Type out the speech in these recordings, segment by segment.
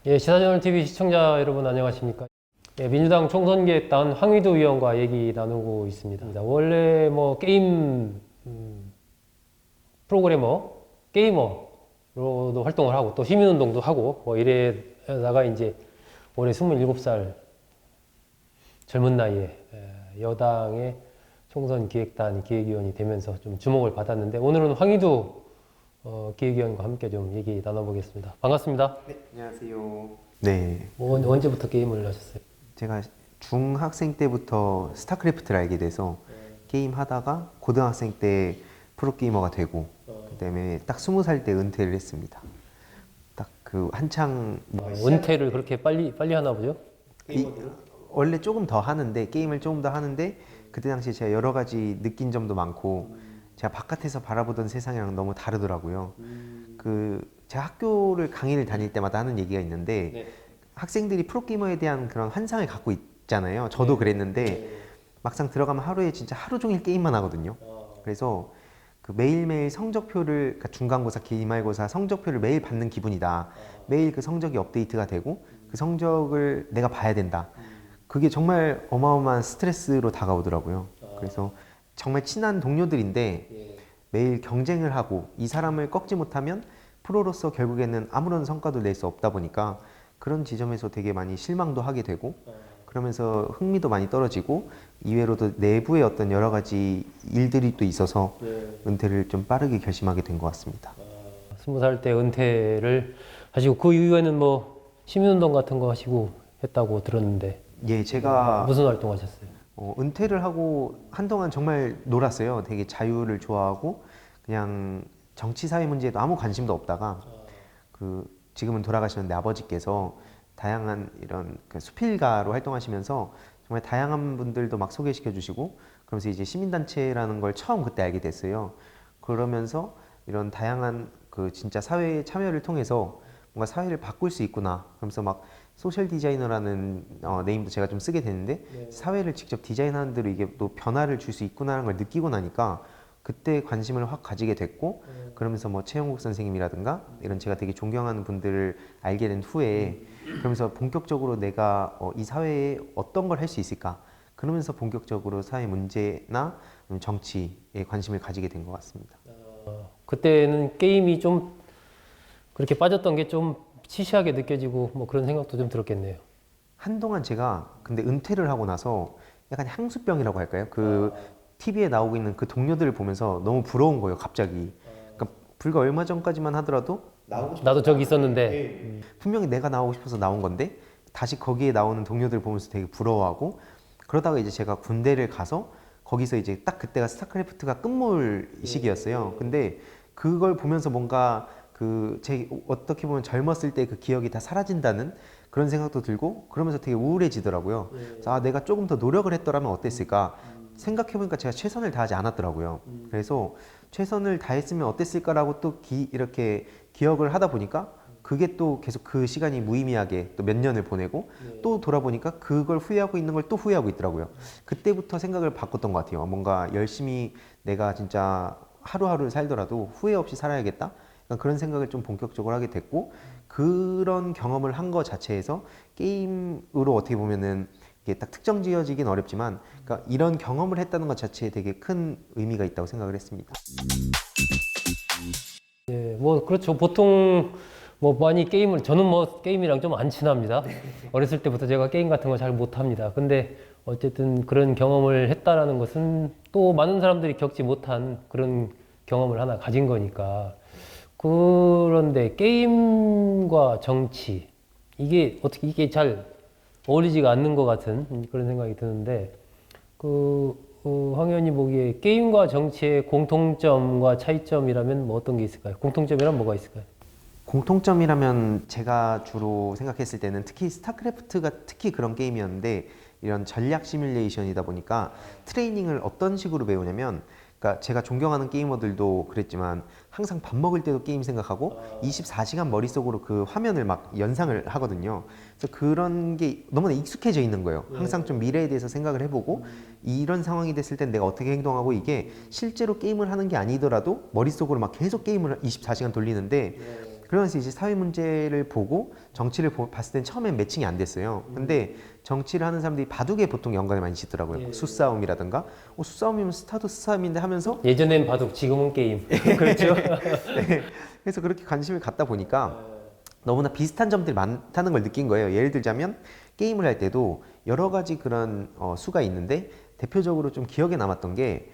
예, 시사저널TV 시청자 여러분 안녕하십니까? 예, 민주당 총선기획단 황의도 의원과 얘기 나누고 있습니다. 원래 뭐 게임 프로그래머, 게이머로도 활동을 하고 또 시민운동도 하고 뭐 이래다가 이제 올해 27살 젊은 나이에 여당의 총선기획단 기획위원이 되면서 좀 주목을 받았는데 오늘은 황의도 기획위원과 함께 좀 얘기 나눠보겠습니다. 반갑습니다. 네, 안녕하세요. 네, 뭐 언제부터 게임을 하셨어요? 제가 중학생 때부터 스타크래프트를 알게 돼서 게임 하다가 고등학생 때 프로게이머가 되고 그다음에 딱 20살 때 은퇴를 했습니다. 딱 그 한창 은퇴를 그렇게 빨리 하나 보죠? 원래 조금 더 하는데 게임을 조금 더 하는데 그때 당시에 제가 여러 가지 느낀 점도 많고 제가 바깥에서 바라보던 세상이랑 너무 다르더라고요. 제가 학교를 강의를 다닐 때마다 하는 얘기가 있는데 네. 학생들이 프로게이머에 대한 그런 환상을 갖고 있잖아요. 저도 그랬는데 막상 들어가면 하루에 진짜 하루 종일 게임만 하거든요. 그래서 그 매일매일 성적표를, 그러니까 중간고사, 기말고사 성적표를 매일 받는 기분이다. 매일 그 성적이 업데이트가 되고 그 성적을 내가 봐야 된다. 그게 정말 어마어마한 스트레스로 다가오더라고요. 그래서 정말 친한 동료들인데 매일 경쟁을 하고 이 사람을 꺾지 못하면 프로로서 결국에는 아무런 성과도 낼 수 없다 보니까 그런 지점에서 되게 많이 실망도 하게 되고 그러면서 흥미도 많이 떨어지고 이외로도 내부의 어떤 여러 가지 일들이 또 있어서 은퇴를 좀 빠르게 결심하게 된 것 같습니다. 20살 때 은퇴를 하시고 그 이후에는 뭐 시민운동 같은 거 하시고 했다고 들었는데 예, 제가 무슨 활동 하셨어요? 은퇴를 하고 한동안 정말 놀았어요. 되게 자유를 좋아하고 그냥 정치 사회 문제에도 아무 관심도 없다가 지금은 돌아가셨는데 아버지께서 다양한 이런 그 수필가로 활동하시면서 정말 다양한 분들도 막 소개시켜 주시고 그러면서 이제 시민단체라는 걸 처음 그때 알게 됐어요. 그러면서 이런 다양한 그 진짜 사회의 참여를 통해서 뭔가 사회를 바꿀 수 있구나. 그러면서 막 소셜 디자이너라는 네임도 제가 좀 쓰게 됐는데 사회를 직접 디자인하는 대로 이게 또 변화를 줄 수 있구나라는 걸 느끼고 나니까 그때 관심을 확 가지게 됐고 그러면서 뭐 최영국 선생님이라든가 이런 제가 되게 존경하는 분들을 알게 된 후에 그러면서 본격적으로 내가 이 사회에 어떤 걸 할 수 있을까 그러면서 본격적으로 사회 문제나 정치에 관심을 가지게 된 것 같습니다. 그때는 게임이 좀 그렇게 빠졌던 게 좀 시시하게 느껴지고 뭐 그런 생각도 좀 들었겠네요. 한동안 제가 근데 은퇴를 하고 나서 약간 향수병이라고 할까요? TV에 나오고 있는 그 동료들을 보면서 너무 부러운 거예요, 갑자기. 그러니까 불과 얼마 전까지만 하더라도 나도 저기 있었는데 분명히 내가 나오고 싶어서 나온 건데 다시 거기에 나오는 동료들 보면서 되게 부러워하고 그러다가 이제 제가 군대를 가서 거기서 이제 딱 그때가 스타크래프트가 끝물 시기였어요. 근데 그걸 보면서 뭔가 제 어떻게 보면 젊었을 때 그 기억이 다 사라진다는 그런 생각도 들고 그러면서 되게 우울해지더라고요. 그래서 내가 조금 더 노력을 했더라면 어땠을까? 생각해보니까 제가 최선을 다하지 않았더라고요. 그래서 최선을 다했으면 어땠을까라고 또 이렇게 기억을 하다 보니까 그게 또 계속 그 시간이 무의미하게 또 몇 년을 보내고 또 돌아보니까 그걸 후회하고 있는 걸 또 후회하고 있더라고요. 그때부터 생각을 바꿨던 것 같아요. 뭔가 열심히 내가 진짜 하루하루를 살더라도 후회 없이 살아야겠다. 그런 생각을 좀 본격적으로 하게 됐고 그런 경험을 한 것 자체에서 게임으로 어떻게 보면은 이게 딱 특정 지어지긴 어렵지만 그러니까 이런 경험을 했다는 것 자체에 되게 큰 의미가 있다고 생각을 했습니다. 예, 뭐 그렇죠. 보통 뭐 많이 저는 뭐 게임이랑 좀 안 친합니다. 어렸을 때부터 제가 게임 같은 거 잘 못합니다. 근데 어쨌든 그런 경험을 했다라는 것은 또 많은 사람들이 겪지 못한 그런 경험을 하나 가진 거니까. 그런데 게임과 정치 이게 잘 어울리지가 않는 것 같은 그런 생각이 드는데 황 의원님 보기에 게임과 정치의 공통점과 차이점이라면 뭐 어떤 게 있을까요? 공통점이란 뭐가 있을까요? 공통점이라면 제가 주로 생각했을 때는 특히 스타크래프트가 특히 그런 게임이었는데 이런 전략 시뮬레이션이다 보니까 트레이닝을 어떤 식으로 배우냐면 그러니까 제가 존경하는 게이머들도 그랬지만 항상 밥 먹을 때도 게임 생각하고 24시간 머릿속으로 그 화면을 막 연상을 하거든요. 그래서 그런 게 너무나 익숙해져 있는 거예요. 항상 좀 미래에 대해서 생각을 해보고 이런 상황이 됐을 땐 내가 어떻게 행동하고 이게 실제로 게임을 하는 게 아니더라도 머릿속으로 막 계속 게임을 24시간 돌리는데 그러면서 이제 사회 문제를 보고 정치를 봤을 땐 처음엔 매칭이 안 됐어요. 근데 정치를 하는 사람들이 바둑에 보통 연관을 많이 짓더라고요. 예. 수싸움이라든가 수싸움이면 스타도 수싸움인데 하면서 예전엔 바둑, 지금은 게임. 그렇죠. 네. 그래서 그렇게 관심을 갖다 보니까 너무나 비슷한 점들이 많다는 걸 느낀 거예요. 예를 들자면 게임을 할 때도 여러 가지 그런 수가 있는데 대표적으로 좀 기억에 남았던 게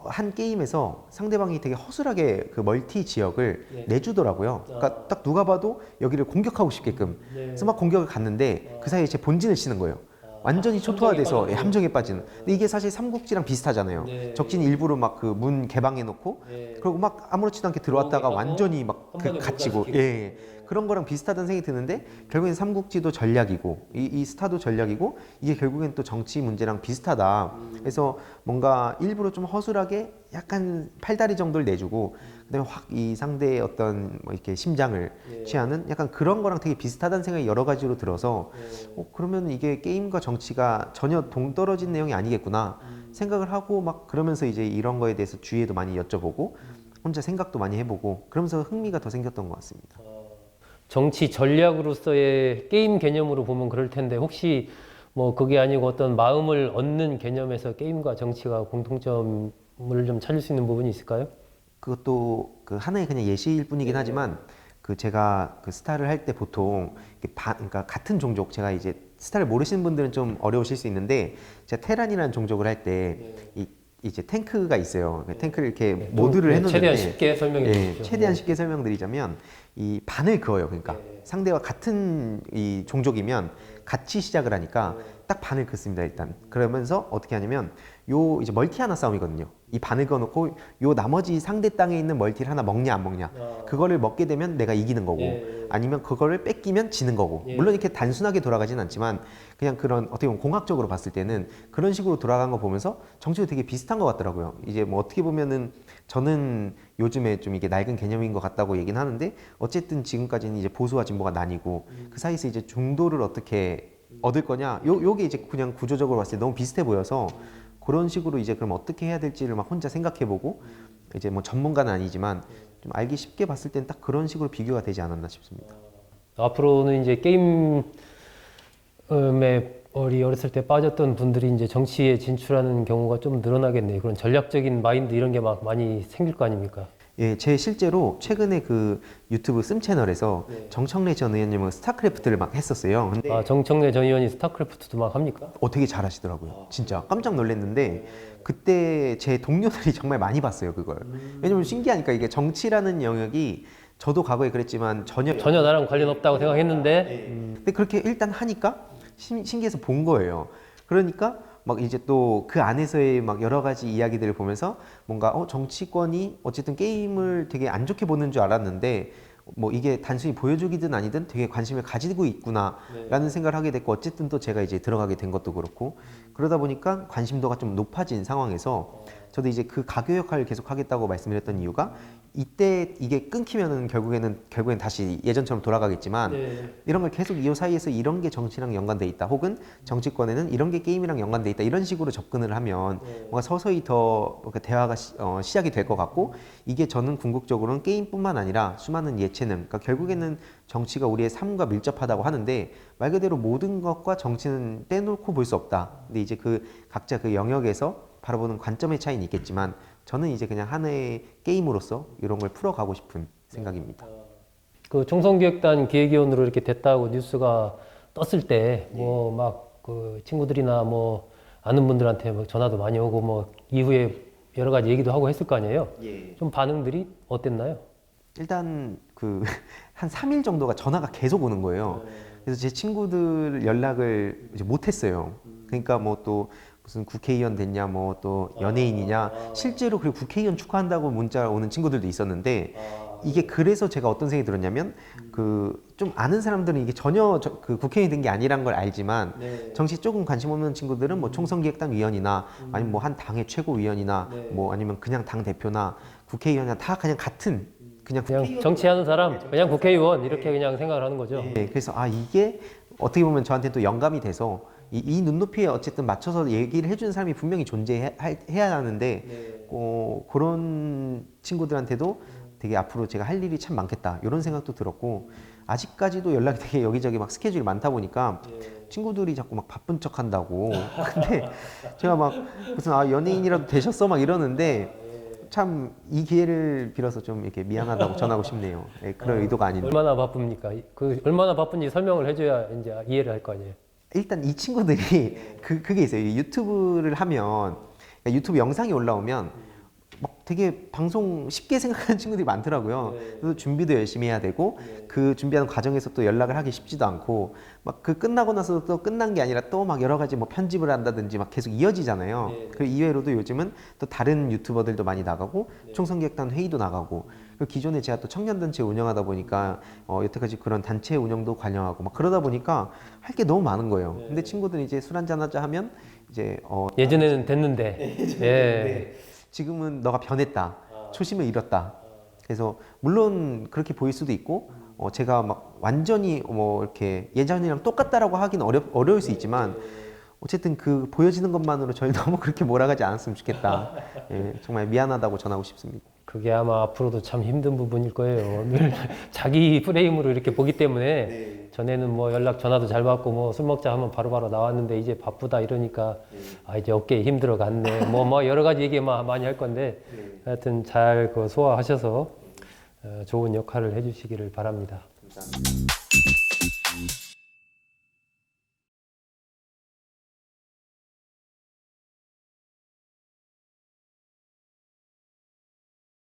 한 게임에서 상대방이 되게 허술하게 그 멀티 지역을 네. 내주더라고요. 그러니까 딱 누가 봐도 여기를 공격하고 싶게끔. 그래서 막 공격을 갔는데 그 사이에 제 본진을 치는 거예요. 완전히 초토화돼서 함정에 빠지는. 근데 이게 사실 삼국지랑 비슷하잖아요. 네. 적진이 일부러 막 그 문 개방해 놓고 네. 그리고 막 아무렇지도 않게 들어왔다가 들어오게 하고 완전히 막 한 그 번에 못 갇히고 가시키고. 예. 그런 거랑 비슷하다는 생각이 드는데 결국엔 삼국지도 전략이고 이 스타도 전략이고 이게 결국엔 또 정치 문제랑 비슷하다. 그래서 뭔가 일부러 좀 허술하게 약간 팔다리 정도를 내주고 그다음에 확 이 상대의 어떤 뭐 이렇게 심장을 예. 취하는 약간 그런 거랑 되게 비슷하다는 생각이 여러 가지로 들어서 그러면 이게 게임과 정치가 전혀 동떨어진 내용이 아니겠구나 생각을 하고 막 그러면서 이제 이런 거에 대해서 주위에도 많이 여쭤보고 혼자 생각도 많이 해보고 그러면서 흥미가 더 생겼던 것 같습니다. 정치 전략으로서의 게임 개념으로 보면 그럴 텐데 혹시 뭐 그게 아니고 어떤 마음을 얻는 개념에서 게임과 정치가 공통점을 좀 찾을 수 있는 부분이 있을까요? 그것도 그 하나의 그냥 예시일 뿐이긴 하지만 그 제가 그 스타를 할 때 보통 그러니까 같은 종족 제가 이제 스타를 모르시는 분들은 좀 어려우실 수 있는데 제가 테란이라는 종족을 할 때 이제 탱크가 있어요. 탱크를 이렇게 모드를 해놓는데 최대한 쉽게 설명해 예, 주십시오. 최대한 쉽게 설명드리자면 이 반을 그어요. 그러니까 상대와 같은 이 종족이면 같이 시작을 하니까 딱 반을 긋습니다. 일단 그러면서 어떻게 하냐면 요 이제 멀티 하나 싸움이거든요. 이 반을 그어놓고 요 나머지 상대 땅에 있는 멀티를 하나 먹냐 안 먹냐 그거를 먹게 되면 내가 이기는 거고 아니면 그거를 뺏기면 지는 거고 물론 이렇게 단순하게 돌아가진 않지만 그냥 그런 어떻게 보면 공학적으로 봤을 때는 그런 식으로 돌아간 거 보면서 정치도 되게 비슷한 것 같더라고요. 이제 뭐 어떻게 보면은 저는 요즘에 좀 이게 낡은 개념인 것 같다고 얘기는 하는데 어쨌든 지금까지는 이제 보수와 진보가 나뉘고 그 사이에서 이제 중도를 어떻게 얻을 거냐 요게 이제 그냥 구조적으로 봤을 때 너무 비슷해 보여서 그런 식으로 이제 그럼 어떻게 해야 될지를 막 혼자 생각해보고 이제 뭐 전문가는 아니지만 좀 알기 쉽게 봤을 땐 딱 그런 식으로 비교가 되지 않았나 싶습니다. 앞으로는 이제 게임에 우리 어렸을 때 빠졌던 분들이 이제 정치에 진출하는 경우가 좀 늘어나겠네요. 그런 전략적인 마인드 이런 게 막 많이 생길 거 아닙니까? 예, 제 실제로 최근에 그 유튜브 씀 채널에서 정청래 전 의원님은 스타크래프트를 막 했었어요. 근데 정청래 전 의원이 스타크래프트도 막 합니까? 되게 잘하시더라고요. 진짜 깜짝 놀랐는데 그때 제 동료들이 정말 많이 봤어요, 그걸. 왜냐면 신기하니까 이게 정치라는 영역이 저도 과거에 그랬지만 전혀 나랑 관련 없다고 생각했는데 근데 그렇게 일단 하니까 신기해서 본 거예요. 그러니까 막 이제 또 그 안에서의 막 여러 가지 이야기들을 보면서 뭔가 정치권이 어쨌든 게임을 되게 안 좋게 보는 줄 알았는데 뭐 이게 단순히 보여주기든 아니든 되게 관심을 가지고 있구나라는 생각을 하게 됐고 어쨌든 또 제가 이제 들어가게 된 것도 그렇고 그러다 보니까 관심도가 좀 높아진 상황에서 저도 이제 그 가교 역할을 계속 하겠다고 말씀드렸던 이유가 이때 이게 끊기면은 결국엔 다시 예전처럼 돌아가겠지만 이런 걸 계속 이 사이에서 이런 게 정치랑 연관돼 있다 혹은 정치권에는 이런 게 게임이랑 연관돼 있다 이런 식으로 접근을 하면 뭔가 서서히 더 대화가 시작이 될 것 같고 이게 저는 궁극적으로는 게임뿐만 아니라 수많은 예체능 그러니까 결국에는 정치가 우리의 삶과 밀접하다고 하는데 말 그대로 모든 것과 정치는 떼놓고 볼 수 없다. 근데 이제 그 각자 그 영역에서 바라보는 관점의 차이는 있겠지만 저는 이제 그냥 하나의 게임으로서 이런 걸 풀어가고 싶은 생각입니다. 그 총선기획단 기획위원으로 이렇게 됐다고 뉴스가 떴을 때 뭐 막 그 친구들이나 뭐 아는 분들한테 뭐 전화도 많이 오고 뭐 이후에 여러 가지 얘기도 하고 했을 거 아니에요? 좀 반응들이 어땠나요? 일단 그 한 3일 정도가 전화가 계속 오는 거예요. 그래서 제 친구들 연락을 이제 못 했어요. 그러니까 뭐 또 무슨 국회의원 됐냐 뭐 또 연예인이냐 실제로 그리고 국회의원 축하한다고 문자 오는 친구들도 있었는데 이게 그래서 제가 어떤 생각이 들었냐면 그 좀 아는 사람들은 이게 전혀 그 국회의원이 된 게 아니란 걸 알지만 정치 조금 관심 없는 친구들은 뭐 총선기획단 위원이나 아니면 뭐 한 당의 최고위원이나 뭐 아니면 그냥 당 대표나 국회의원이나 다 그냥 같은 그냥 정치하는 사람, 그냥 국회의원 이렇게 그냥 생각을 하는 거죠. 그래서 이게 어떻게 보면 저한테 또 영감이 돼서 이 눈높이에 어쨌든 맞춰서 얘기를 해주는 사람이 분명히 존재해야 하는데 그런 친구들한테도 되게 앞으로 제가 할 일이 참 많겠다 이런 생각도 들었고 아직까지도 연락이 되게 여기저기 막 스케줄이 많다 보니까 친구들이 자꾸 막 바쁜 척 한다고 근데 제가 막 무슨 연예인이라도 되셨어 막 이러는데 참 이 기회를 빌어서 좀 이렇게 미안하다고 전하고 싶네요. 예, 그런 의도가 아닌데. 얼마나 바쁩니까? 그 얼마나 바쁜지 설명을 해줘야 이제 이해를 할 거 아니에요. 일단 이 친구들이 그게 있어요. 이 유튜브를 하면 그러니까 유튜브 영상이 올라오면 막 되게 방송 쉽게 생각하는 친구들이 많더라고요. 그래서 준비도 열심히 해야 되고 그 준비하는 과정에서 또 연락을 하기 쉽지도 않고 막 그 끝나고 나서 또 끝난 게 아니라 또 막 여러 가지 뭐 편집을 한다든지 막 계속 이어지잖아요. 그 이외로도 요즘은 또 다른 유튜버들도 많이 나가고 총선기획단 회의도 나가고 그 기존에 제가 또 청년단체 운영하다 보니까 여태까지 그런 단체 운영도 관여하고 막 그러다 보니까 할 게 너무 많은 거예요. 근데 친구들이 이제 술 한잔 하자 하면 이제 예전에는 됐는데. 예. 지금은 너가 변했다. 초심을 잃었다. 그래서 물론 그렇게 보일 수도 있고 제가 막 완전히 뭐 이렇게 예전이랑 똑같다라고 하긴 어려울 수 있지만 어쨌든 그 보여지는 것만으로 저희 너무 그렇게 몰아가지 않았으면 좋겠다. 예, 정말 미안하다고 전하고 싶습니다. 그게 아마 앞으로도 참 힘든 부분일 거예요. 늘 자기 프레임으로 이렇게 보기 때문에 전에는 뭐 연락 전화도 잘 받고 뭐 술 먹자 하면 바로바로 나왔는데 이제 바쁘다 이러니까 아 이제 어깨에 힘들어 갔네. 뭐 여러 가지 얘기 많이 할 건데 하여튼 잘 그 소화하셔서 좋은 역할을 해주시기를 바랍니다. 감사합니다.